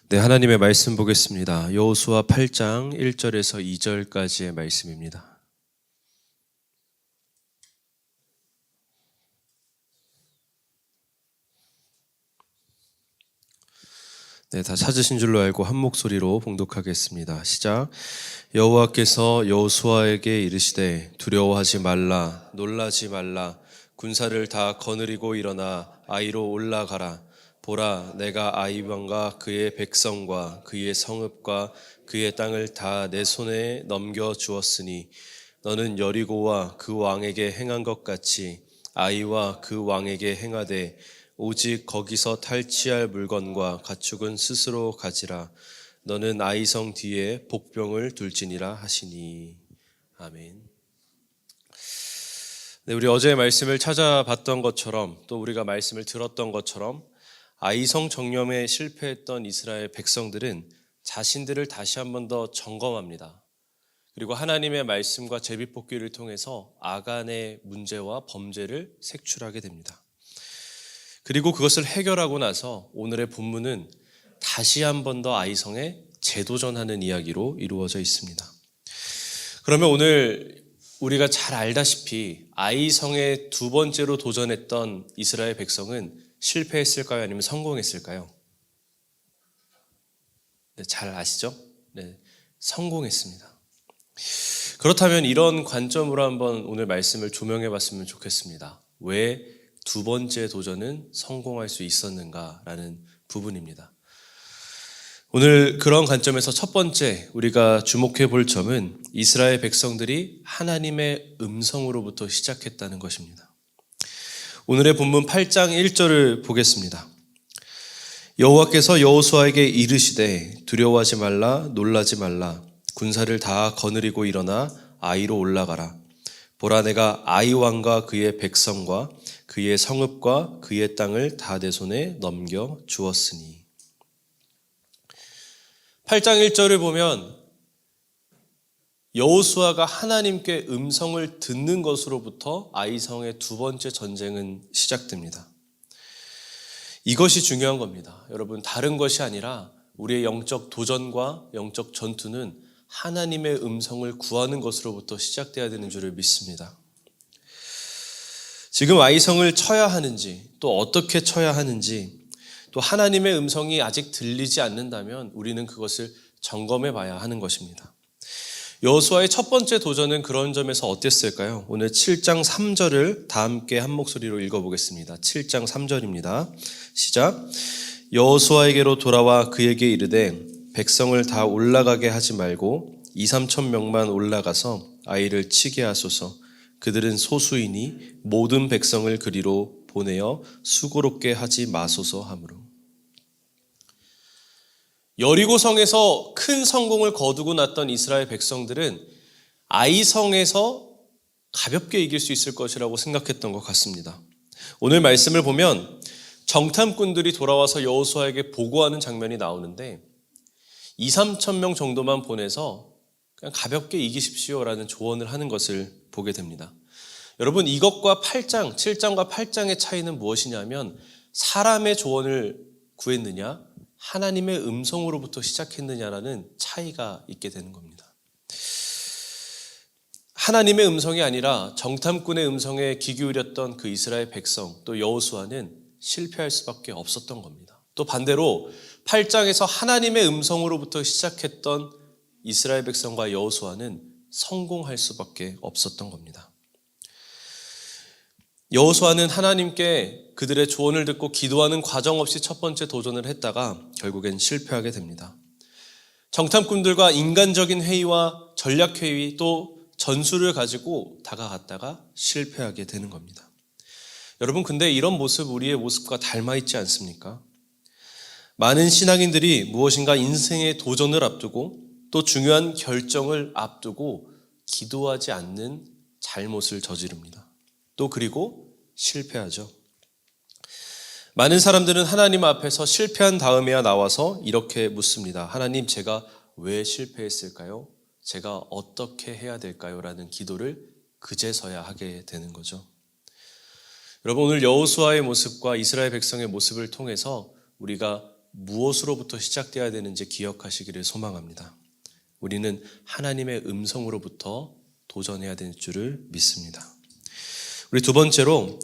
네, 하나님의 말씀 보겠습니다. 여호수아 8장 1절에서 2절까지의 말씀입니다. 네, 다 찾으신 줄로 알고 한 목소리로 봉독하겠습니다. 시작. 여호와께서 여호수아에게 이르시되 두려워하지 말라, 놀라지 말라. 군사를 다 거느리고 일어나 아이로 올라가라. 보라, 내가 아이 왕과 그의 백성과 그의 성읍과 그의 땅을 다 내 손에 넘겨 주었으니 너는 여리고와 그 왕에게 행한 것 같이 아이와 그 왕에게 행하되 오직 거기서 탈취할 물건과 가축은 스스로 가지라. 너는 아이성 뒤에 복병을 둘지니라 하시니. 아멘. 네, 우리 어제 말씀을 찾아봤던 것처럼 또 우리가 말씀을 들었던 것처럼 아이성 정령에 실패했던 이스라엘 백성들은 자신들을 다시 한 번 더 점검합니다. 그리고 하나님의 말씀과 제비뽑기를 통해서 아간의 문제와 범죄를 색출하게 됩니다. 그리고 그것을 해결하고 나서 오늘의 본문은 다시 한 번 더 아이성에 재도전하는 이야기로 이루어져 있습니다. 그러면 오늘 우리가 잘 알다시피 아이성에 두 번째로 도전했던 이스라엘 백성은 실패했을까요? 아니면 성공했을까요? 네, 잘 아시죠? 네, 성공했습니다. 그렇다면 이런 관점으로 한번 오늘 말씀을 조명해 봤으면 좋겠습니다. 왜 두 번째 도전은 성공할 수 있었는가라는 부분입니다. 오늘 그런 관점에서 첫 번째 우리가 주목해 볼 점은 이스라엘 백성들이 하나님의 음성으로부터 시작했다는 것입니다. 오늘의 본문 8장 1절을 보겠습니다. 여호와께서 여호수아에게 이르시되 두려워하지 말라, 놀라지 말라. 군사를 다 거느리고 일어나 아이로 올라가라. 보라, 내가 아이 왕과 그의 백성과 그의 성읍과 그의 땅을 다 내 손에 넘겨 주었으니. 8장 1절을 보면 여호수아가 하나님께 음성을 듣는 것으로부터 아이성의 두 번째 전쟁은 시작됩니다. 이것이 중요한 겁니다. 여러분, 다른 것이 아니라 우리의 영적 도전과 영적 전투는 하나님의 음성을 구하는 것으로부터 시작돼야 되는 줄을 믿습니다. 지금 아이성을 쳐야 하는지, 또 어떻게 쳐야 하는지, 또 하나님의 음성이 아직 들리지 않는다면 우리는 그것을 점검해 봐야 하는 것입니다. 여호수아의 첫 번째 도전은 그런 점에서 어땠을까요? 오늘 7장 3절을 다 함께 한 목소리로 읽어보겠습니다. 7장 3절입니다. 시작. 여호수아에게로 돌아와 그에게 이르되 백성을 다 올라가게 하지 말고 2-3천 명만 올라가서 아이를 치게 하소서. 그들은 소수이니 모든 백성을 그리로 보내어 수고롭게 하지 마소서 하므로. 여리고성에서 큰 성공을 거두고 났던 이스라엘 백성들은 아이성에서 가볍게 이길 수 있을 것이라고 생각했던 것 같습니다. 오늘 말씀을 보면 정탐꾼들이 돌아와서 여호수아에게 보고하는 장면이 나오는데 2-3천 명 정도만 보내서 그냥 가볍게 이기십시오라는 조언을 하는 것을 보게 됩니다. 여러분, 이것과 8장, 7장과 8장의 차이는 무엇이냐면 사람의 조언을 구했느냐, 하나님의 음성으로부터 시작했느냐라는 차이가 있게 되는 겁니다. 하나님의 음성이 아니라 정탐꾼의 음성에 귀 기울였던 그 이스라엘 백성, 또 여호수아는 실패할 수밖에 없었던 겁니다. 또 반대로 8장에서 하나님의 음성으로부터 시작했던 이스라엘 백성과 여호수아는 성공할 수밖에 없었던 겁니다. 여호수아는 하나님께 그들의 조언을 듣고 기도하는 과정 없이 첫 번째 도전을 했다가 결국엔 실패하게 됩니다. 정탐꾼들과 인간적인 회의와 전략 회의 또 전술을 가지고 다가갔다가 실패하게 되는 겁니다. 여러분, 근데 이런 모습 우리의 모습과 닮아 있지 않습니까? 많은 신앙인들이 무엇인가 인생의 도전을 앞두고 또 중요한 결정을 앞두고 기도하지 않는 잘못을 저지릅니다. 또 그리고 실패하죠. 많은 사람들은 하나님 앞에서 실패한 다음에야 나와서 이렇게 묻습니다. 하나님, 제가 왜 실패했을까요? 제가 어떻게 해야 될까요? 라는 기도를 그제서야 하게 되는 거죠. 여러분, 오늘 여호수아의 모습과 이스라엘 백성의 모습을 통해서 우리가 무엇으로부터 시작되어야 되는지 기억하시기를 소망합니다. 우리는 하나님의 음성으로부터 도전해야 될 줄을 믿습니다. 우리 두 번째로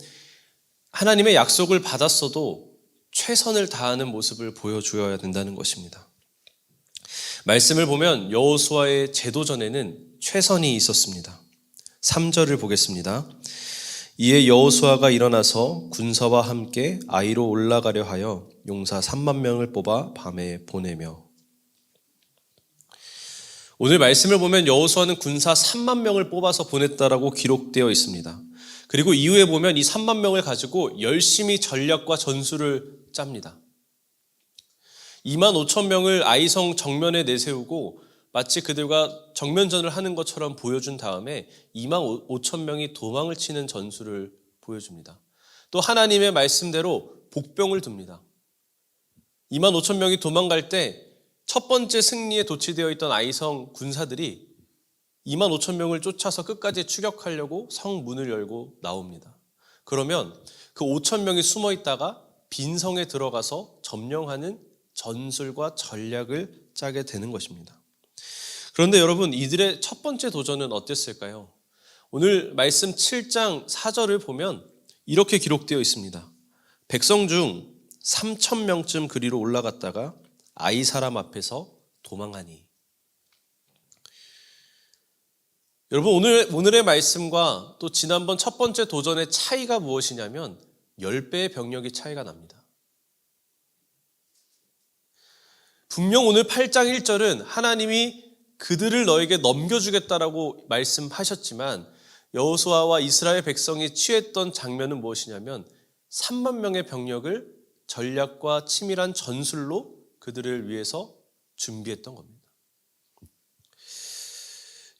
하나님의 약속을 받았어도 최선을 다하는 모습을 보여주어야 된다는 것입니다. 말씀을 보면 여호수아의 제도전에는 최선이 있었습니다. 3절을 보겠습니다. 이에 여호수아가 일어나서 군사와 함께 아이로 올라가려 하여 용사 3만 명을 뽑아 밤에 보내며. 오늘 말씀을 보면 여호수아는 군사 3만 명을 뽑아서 보냈다라고 기록되어 있습니다. 그리고 이후에 보면 이 3만 명을 가지고 열심히 전략과 전술을 짭니다. 2만 5천 명을 아이성 정면에 내세우고 마치 그들과 정면전을 하는 것처럼 보여준 다음에 2만 5천 명이 도망을 치는 전술을 보여줍니다. 또 하나님의 말씀대로 복병을 둡니다. 2만 5천 명이 도망갈 때 첫 번째 승리에 도취되어 있던 아이성 군사들이 2만 5천 명을 쫓아서 끝까지 추격하려고 성문을 열고 나옵니다. 그러면 그 5천 명이 숨어 있다가 빈성에 들어가서 점령하는 전술과 전략을 짜게 되는 것입니다. 그런데 여러분, 이들의 첫 번째 도전은 어땠을까요? 오늘 말씀 7장 4절을 보면 이렇게 기록되어 있습니다. 백성 중 3천 명쯤 그리로 올라갔다가 아이 사람 앞에서 도망하니. 여러분, 오늘의 말씀과 또 지난번 첫 번째 도전의 차이가 무엇이냐면 10배의 병력이 차이가 납니다. 분명 오늘 8장 1절은 하나님이 그들을 너에게 넘겨주겠다라고 말씀하셨지만 여호수아와 이스라엘 백성이 취했던 장면은 무엇이냐면 3만 명의 병력을 전략과 치밀한 전술로 그들을 위해서 준비했던 겁니다.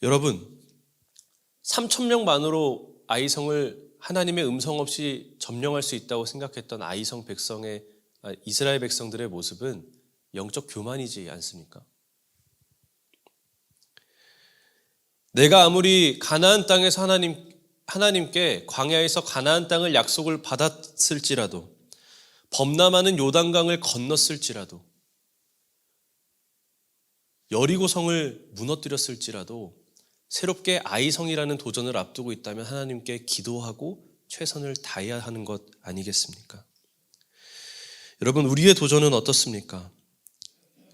여러분, 3천 명만으로 아이성을 하나님의 음성 없이 점령할 수 있다고 생각했던 이스라엘 백성들의 모습은 영적 교만이지 않습니까? 내가 아무리 가나안 땅에서 하나님께 광야에서 가나안 땅을 약속을 받았을지라도, 범람하는 요단강을 건넜을지라도, 여리고성을 무너뜨렸을지라도 새롭게 아이성이라는 도전을 앞두고 있다면 하나님께 기도하고 최선을 다해야 하는 것 아니겠습니까? 여러분, 우리의 도전은 어떻습니까?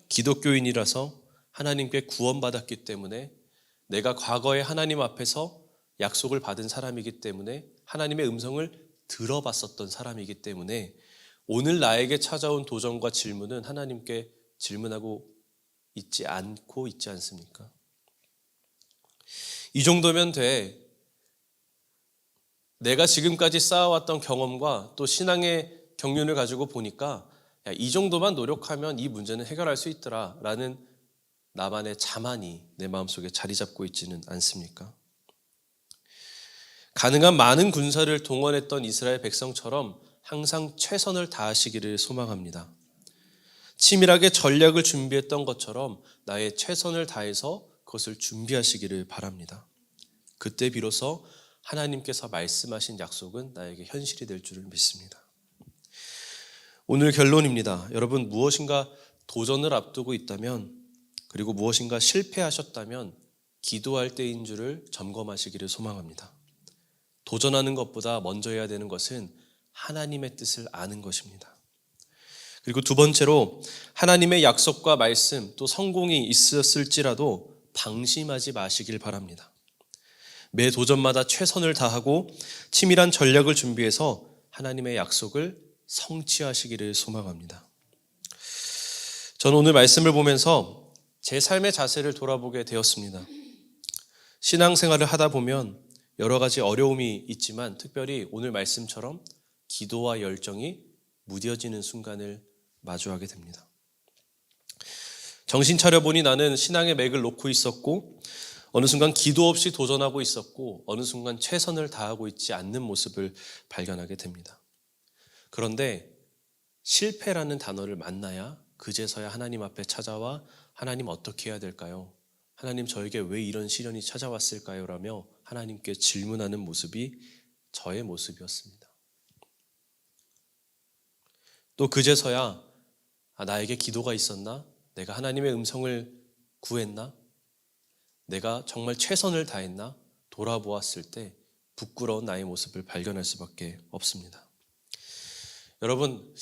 기독교인이라서 하나님께 구원받았기 때문에, 내가 과거에 하나님 앞에서 약속을 받은 사람이기 때문에, 하나님의 음성을 들어봤었던 사람이기 때문에 오늘 나에게 찾아온 도전과 질문은 하나님께 질문하고 있지 않습니까? 이 정도면 돼. 내가 지금까지 쌓아왔던 경험과 또 신앙의 경륜을 가지고 보니까 이 정도만 노력하면 이 문제는 해결할 수 있더라 라는 나만의 자만이 내 마음속에 자리 잡고 있지는 않습니까? 가능한 많은 군사를 동원했던 이스라엘 백성처럼 항상 최선을 다하시기를 소망합니다. 치밀하게 전략을 준비했던 것처럼 나의 최선을 다해서 그것을 준비하시기를 바랍니다. 그때 비로소 하나님께서 말씀하신 약속은 나에게 현실이 될 줄을 믿습니다. 오늘 결론입니다. 여러분, 무엇인가 도전을 앞두고 있다면, 그리고 무엇인가 실패하셨다면 기도할 때인 줄을 점검하시기를 소망합니다. 도전하는 것보다 먼저 해야 되는 것은 하나님의 뜻을 아는 것입니다. 그리고 두 번째로 하나님의 약속과 말씀 또 성공이 있었을지라도 방심하지 마시길 바랍니다. 매 도전마다 최선을 다하고 치밀한 전략을 준비해서 하나님의 약속을 성취하시기를 소망합니다. 저는 오늘 말씀을 보면서 제 삶의 자세를 돌아보게 되었습니다. 신앙생활을 하다 보면 여러 가지 어려움이 있지만 특별히 오늘 말씀처럼 기도와 열정이 무뎌지는 순간을 마주하게 됩니다. 정신 차려보니 나는 신앙의 맥을 놓고 있었고, 어느 순간 기도 없이 도전하고 있었고, 어느 순간 최선을 다하고 있지 않는 모습을 발견하게 됩니다. 그런데 실패라는 단어를 만나야 그제서야 하나님 앞에 찾아와 하나님 어떻게 해야 될까요? 하나님 저에게 왜 이런 시련이 찾아왔을까요? 라며 하나님께 질문하는 모습이 저의 모습이었습니다. 또 그제서야 나에게 기도가 있었나? 내가 하나님의 음성을 구했나? 내가 정말 최선을 다했나? 돌아보았을 때 부끄러운 나의 모습을 발견할 수밖에 없습니다. 여러분,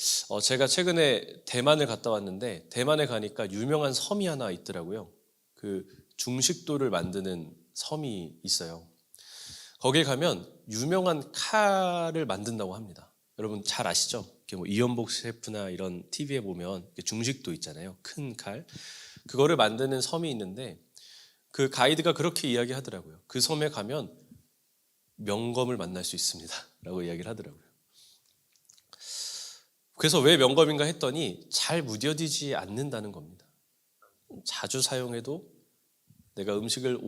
제가 최근에 대만을 갔다 왔는데 대만에 가니까 유명한 섬이 하나 있더라고요. 그 중식도를 만드는 섬이 있어요. 거기에 가면 유명한 칼을 만든다고 합니다. 여러분 잘 아시죠? 뭐 이연복 셰프나 이런 TV에 보면 중식도 있잖아요. 큰 칼. 그거를 만드는 섬이 있는데 그 가이드가 그렇게 이야기하더라고요. 그 섬에 가면 명검을 만날 수 있습니다. 라고 이야기를 하더라고요. 그래서 왜 명검인가 했더니 잘 무뎌지지 않는다는 겁니다. 자주 사용해도 내가 음식을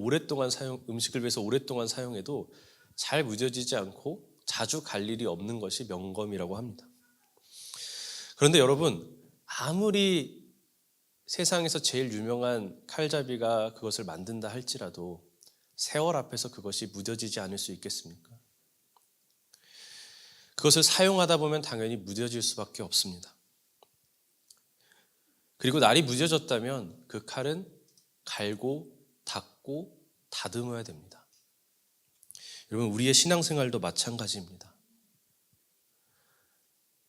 위해서 오랫동안 사용해도 잘 무뎌지지 않고 자주 갈 일이 없는 것이 명검이라고 합니다. 그런데 여러분, 아무리 세상에서 제일 유명한 칼잡이가 그것을 만든다 할지라도 세월 앞에서 그것이 무뎌지지 않을 수 있겠습니까? 그것을 사용하다 보면 당연히 무뎌질 수밖에 없습니다. 그리고 날이 무뎌졌다면 그 칼은 갈고 닦고 다듬어야 됩니다. 여러분, 우리의 신앙생활도 마찬가지입니다.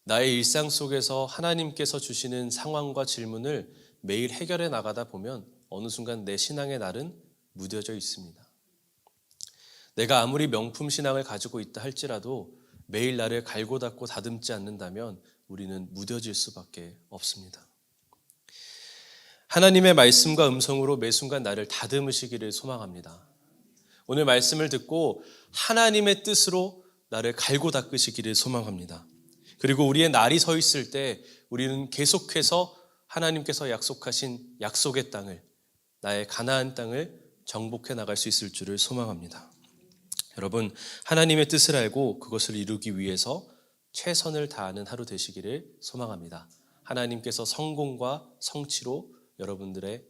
나의 일상 속에서 하나님께서 주시는 상황과 질문을 매일 해결해 나가다 보면 어느 순간 내 신앙의 날은 무뎌져 있습니다. 내가 아무리 명품 신앙을 가지고 있다 할지라도 매일 나를 갈고 닦고 다듬지 않는다면 우리는 무뎌질 수밖에 없습니다. 하나님의 말씀과 음성으로 매 순간 나를 다듬으시기를 소망합니다. 오늘 말씀을 듣고 하나님의 뜻으로 나를 갈고 닦으시기를 소망합니다. 그리고 우리의 날이 서 있을 때 우리는 계속해서 하나님께서 약속하신 약속의 땅을, 나의 가나안 땅을 정복해 나갈 수 있을 줄을 소망합니다. 여러분, 하나님의 뜻을 알고 그것을 이루기 위해서 최선을 다하는 하루 되시기를 소망합니다. 하나님께서 성공과 성취로 여러분들의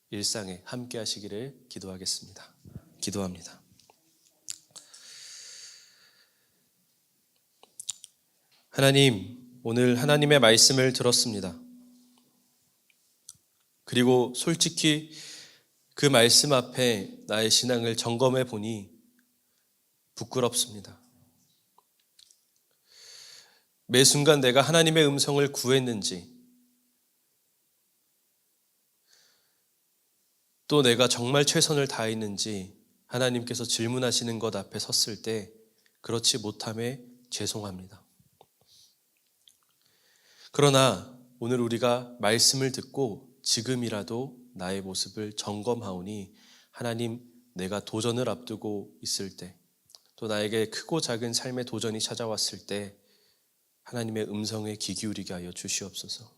일상에 함께 하시기를 기도하겠습니다. 기도합니다. 하나님, 오늘 하나님의 말씀을 들었습니다. 그리고 솔직히 그 말씀 앞에 나의 신앙을 점검해 보니 부끄럽습니다. 매 순간 내가 하나님의 음성을 구했는지, 또 내가 정말 최선을 다했는지 하나님께서 질문하시는 것 앞에 섰을 때 그렇지 못함에 죄송합니다. 그러나 오늘 우리가 말씀을 듣고 지금이라도 나의 모습을 점검하오니 하나님, 내가 도전을 앞두고 있을 때, 또 나에게 크고 작은 삶의 도전이 찾아왔을 때 하나님의 음성에 귀 기울이게 하여 주시옵소서.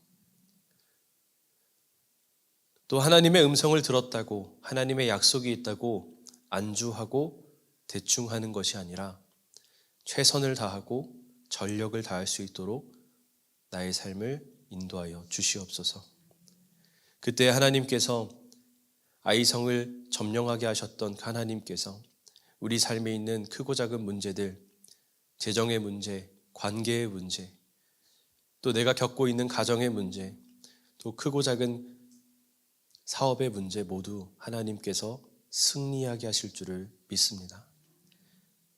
또 하나님의 음성을 들었다고, 하나님의 약속이 있다고 안주하고 대충 하는 것이 아니라 최선을 다하고 전력을 다할 수 있도록 나의 삶을 인도하여 주시옵소서. 그때 하나님께서 아이성을 점령하게 하셨던 하나님께서 우리 삶에 있는 크고 작은 문제들, 재정의 문제, 관계의 문제, 또 내가 겪고 있는 가정의 문제, 또 크고 작은 사업의 문제 모두 하나님께서 승리하게 하실 줄을 믿습니다.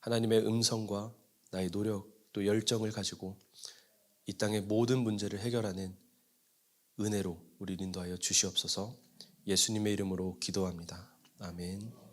하나님의 음성과 나의 노력 또 열정을 가지고 이 땅의 모든 문제를 해결하는 은혜로 우리를 인도하여 주시옵소서. 예수님의 이름으로 기도합니다. 아멘.